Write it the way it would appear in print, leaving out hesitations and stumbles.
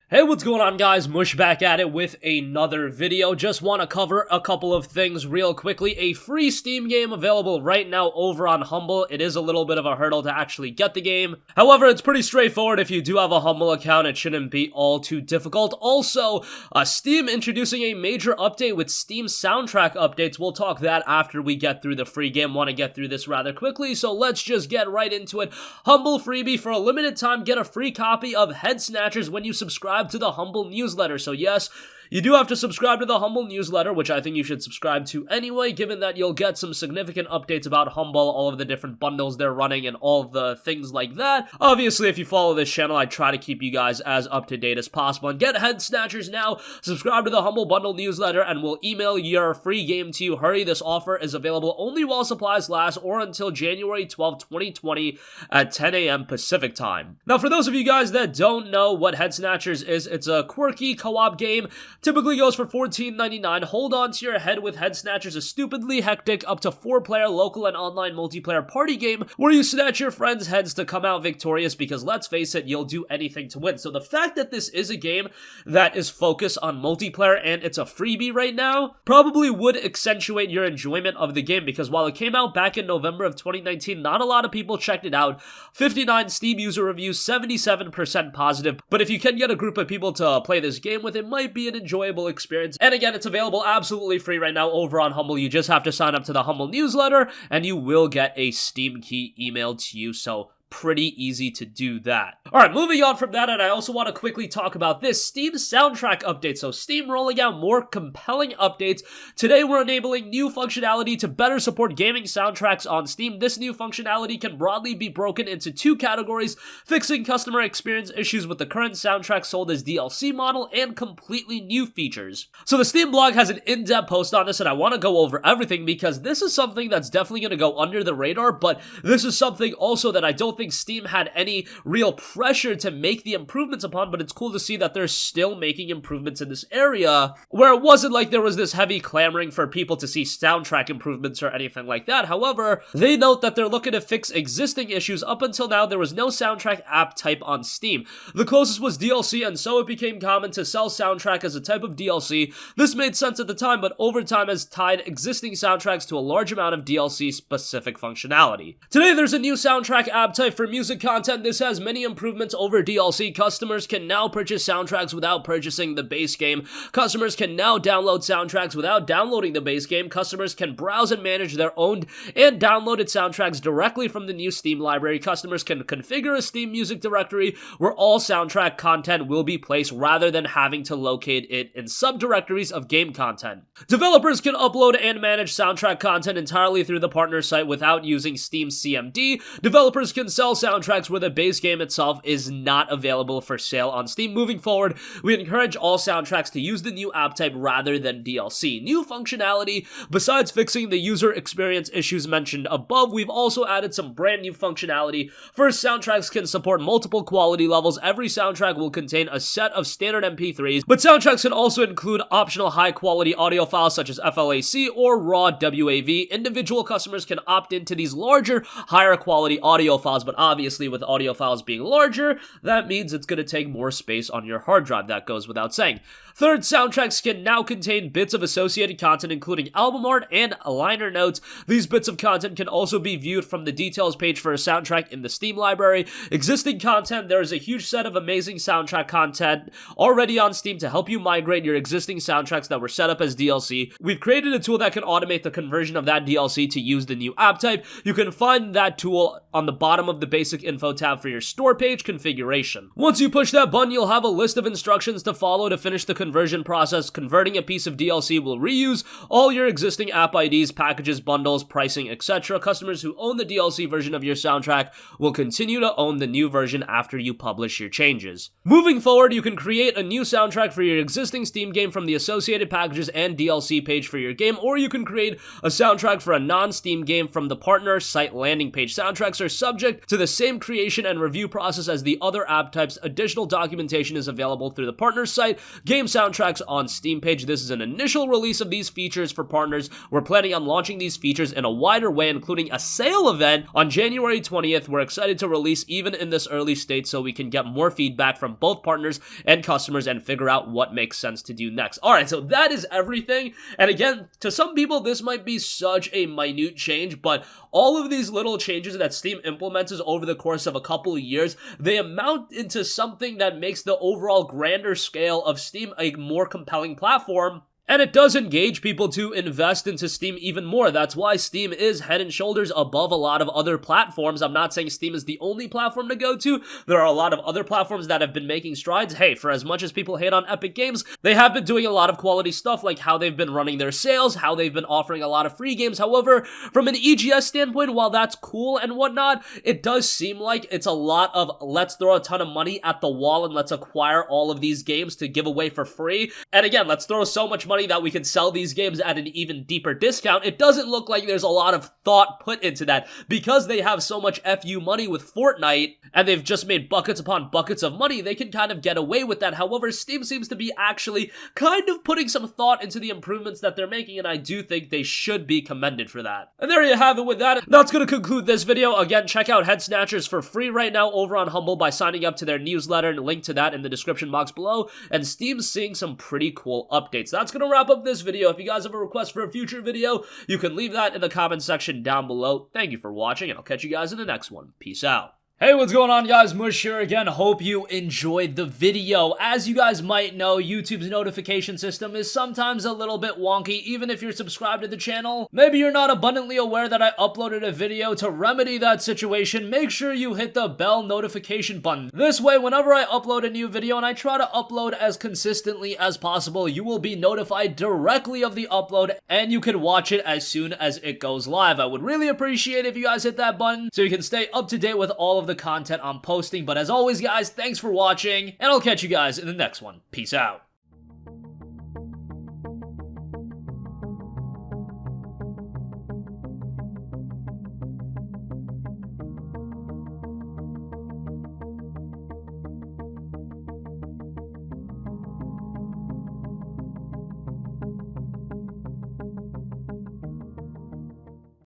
Hey, what's going on, guys? Mush back at it with another video. Just want to cover a couple of things real quickly. A free Steam game available right now over on Humble. It is a little bit of a hurdle to actually get the game. However, it's pretty straightforward. If you do have a Humble account, it shouldn't be all too difficult. Also, Steam introducing a major update with Steam soundtrack updates. We'll talk that after we get through the free game. Want to get through this rather quickly, so let's just get right into it. Humble freebie: for a limited time, get a free copy of Snatchers when you subscribe to the Humble newsletter. So yes, you do have to subscribe to the Humble newsletter, which I think you should subscribe to anyway, given that you'll get some significant updates about Humble, all of the different bundles they're running, and all of the things like that. Obviously, if you follow this channel, I try to keep you guys as up-to-date as possible. And get Snatchers now, subscribe to the Humble Bundle newsletter, and we'll email your free game to you. Hurry, this offer is available only while supplies last, or until January 12, 2020 at 10 a.m. Pacific time. Now, for those of you guys that don't know what Snatchers is, it's a quirky co-op game. Typically goes for $14.99. Hold on to your head with Snatchers, a stupidly hectic up to 4-player local and online multiplayer party game where you snatch your friends' heads to come out victorious, because let's face it, you'll do anything to win. So the fact that this is a game that is focused on multiplayer and it's a freebie right now probably would accentuate your enjoyment of the game, because while it came out back in November of 2019, not a lot of people checked it out. 59 Steam user reviews, 77% positive, but if you can get a group of people to play this game with, it might be an enjoyable experience. And again, it's available absolutely free right now over on Humble. You just have to sign up to the Humble newsletter and you will get a Steam key emailed to you. So pretty easy to do that. Alright, moving on from that, and I also want to quickly talk about this Steam soundtrack update. So Steam rolling out more compelling updates. Today we're enabling new functionality to better support gaming soundtracks on Steam. This new functionality can broadly be broken into two categories: fixing customer experience issues with the current soundtrack sold as DLC model, and completely new features. So the Steam blog has an in-depth post on this, and I want to go over everything because this is something that's definitely going to go under the radar, but this is something also that I don't think Steam had any real pressure to make the improvements upon, but it's cool to see that they're still making improvements in this area, where it wasn't like there was this heavy clamoring for people to see soundtrack improvements or anything like that. However, they note that they're looking to fix existing issues. Up until now, there was no soundtrack app type on Steam. The closest was DLC, and so it became common to sell soundtrack as a type of DLC. This made sense at the time, but over time has tied existing soundtracks to a large amount of DLC-specific functionality. Today, there's a new soundtrack app type for music content. This has many improvements over DLC. Customers can now purchase soundtracks without purchasing the base game. Customers can now download soundtracks without downloading the base game. Customers can browse and manage their owned and downloaded soundtracks directly from the new Steam library. Customers can configure a Steam music directory where all soundtrack content will be placed, rather than having to locate it in subdirectories of game content. Developers can upload and manage soundtrack content entirely through the partner site without using Steam CMD. Developers can sell soundtracks where the base game itself is not available for sale on Steam. Moving forward, we encourage all soundtracks to use the new app type rather than DLC. New functionality: besides fixing the user experience issues mentioned above, we've also added some brand new functionality. First, soundtracks can support multiple quality levels. Every soundtrack will contain a set of standard MP3s, but soundtracks can also include optional high-quality audio files such as FLAC or raw WAV. Individual customers can opt into these larger, higher quality audio files, but obviously with audio files being larger, that means it's going to take more space on your hard drive. That goes without saying. Third, soundtracks can now contain bits of associated content, including album art and liner notes. These bits of content can also be viewed from the details page for a soundtrack in the Steam library. Existing content: there is a huge set of amazing soundtrack content already on Steam to help you migrate your existing soundtracks that were set up as DLC. We've created a tool that can automate the conversion of that DLC to use the new app type. You can find that tool on the bottom of the basic info tab for your store page configuration. Once you push that button, you'll have a list of instructions to follow to finish the conversion process. Converting a piece of DLC will reuse all your existing app IDs, packages, bundles, pricing, etc. Customers who own the DLC version of your soundtrack will continue to own the new version after you publish your changes. Moving forward, you can create a new soundtrack for your existing Steam game from the associated packages and DLC page for your game, or you can create a soundtrack for a non-Steam game from the partner site landing page. Soundtracks are subject to the same creation and review process as the other app types. Additional documentation is available through the partners site, game soundtracks on Steam page. This is an initial release of these features for partners. We're planning on launching these features in a wider way, including a sale event on January 20th. We're excited to release even in this early state so we can get more feedback from both partners and customers and figure out what makes sense to do next. Alright, so that is everything. And again, to some people, this might be such a minute change, but all of these little changes that Steam implements over the course of a couple of years, they amount into something that makes the overall grander scale of Steam a more compelling platform. And it does engage people to invest into Steam even more. That's why Steam is head and shoulders above a lot of other platforms. I'm not saying Steam is the only platform to go to. There are a lot of other platforms that have been making strides. Hey, for as much as people hate on Epic Games, they have been doing a lot of quality stuff, like how they've been running their sales, how they've been offering a lot of free games. However, from an EGS standpoint, while that's cool and whatnot, it does seem like it's a lot of let's throw a ton of money at the wall and let's acquire all of these games to give away for free. And again, let's throw so much money that we can sell these games at an even deeper discount. It doesn't look like there's a lot of thought put into that because they have so much FU money with Fortnite and they've just made buckets upon buckets of money. They can kind of get away with that. However, Steam seems to be actually kind of putting some thought into the improvements that they're making, and I do think they should be commended for that. And there you have it with that. That's going to conclude this video. Again, check out Head Snatchers for free right now over on Humble by signing up to their newsletter, and link to that in the description box below. And Steam's seeing some pretty cool updates. That's going to wrap up this video. If you guys have a request for a future video, you can leave that in the comment section down below. Thank you for watching, and I'll catch you guys in the next one. Peace out. Hey, what's going on, guys? Mush here again. Hope you enjoyed the video. As you guys might know, YouTube's notification system is sometimes a little bit wonky, even if you're subscribed to the channel. Maybe you're not abundantly aware that I uploaded a video. To remedy that situation, make sure you hit the bell notification button. This way, whenever I upload a new video, and I try to upload as consistently as possible, you will be notified directly of the upload, and you can watch it as soon as it goes live. I would really appreciate it if you guys hit that button so you can stay up to date with all of the content I'm posting. But as always, guys, thanks for watching, and I'll catch you guys in the next one. Peace out.